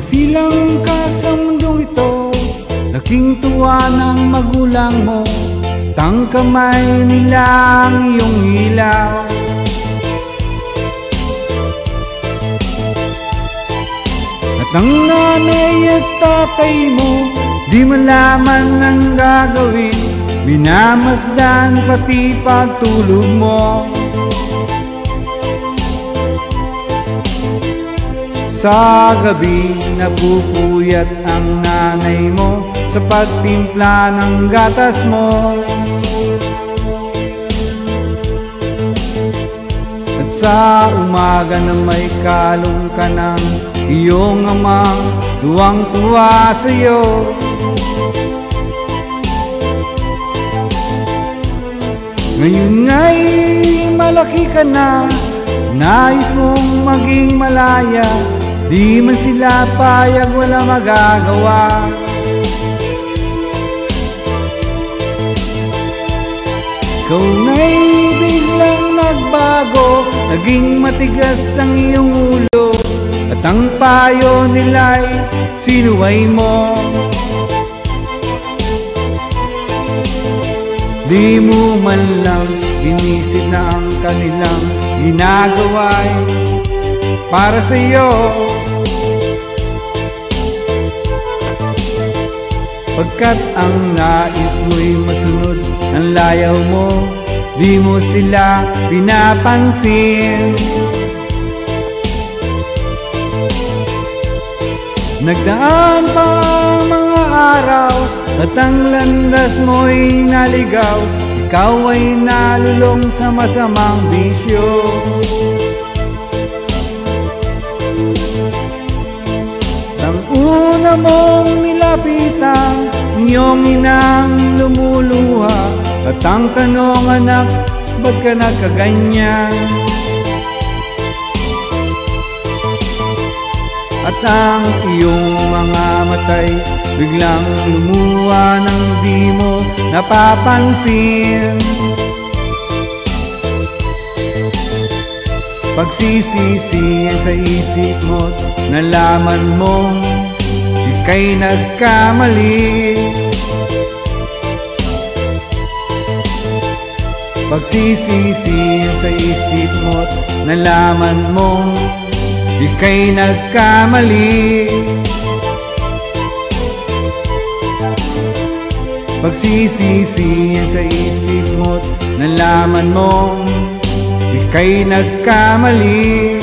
Nagsilang ka sa mundong ito, laking tuwa ng magulang mo, tangkamay nila ang iyong ilaw. At ang nanay at tatay mo, di malaman ang gagawin, minamasdan pati pagtulog mo. Sa gabi napupuyat ang nanay mo sa pagtimpla ng gatas mo. At sa umaga na may kalong ka ng iyong amang tuwang-tuwa sa'yo. Ngayon nga'y malaki ka na, nais mong maging malaya, di man sila payag, wala magagawa. Ikaw na'y biglang nagbago, naging matigas ang iyong ulo, at ang payo nila'y sinuway mo. Di mo man lang inisip na ang kanilang ginagawa'y para sa'yo. Pagkat ang nais mo'y masunod ang layaw mo, di mo sila pinapansin. Nagdaan pa ang mga araw at ang landas mo'y naligaw, ikaw ay nalulong sa masamang bisyo. Ang una mong nilapitan, iyong inang lumuluha, at ang tanong, anak, ba't ka nagkaganyan? At ang iyong mga matay biglang lumuha nang di mo napapansin. Pagsisisihan sa isip mo't nalaman mong ika'y nagkamali. Pagsisisihan sa isip mo't nalaman mong ika'y nagkamali. Pagsisisihan sa isip mo't nalaman mong ika'y nagkamali.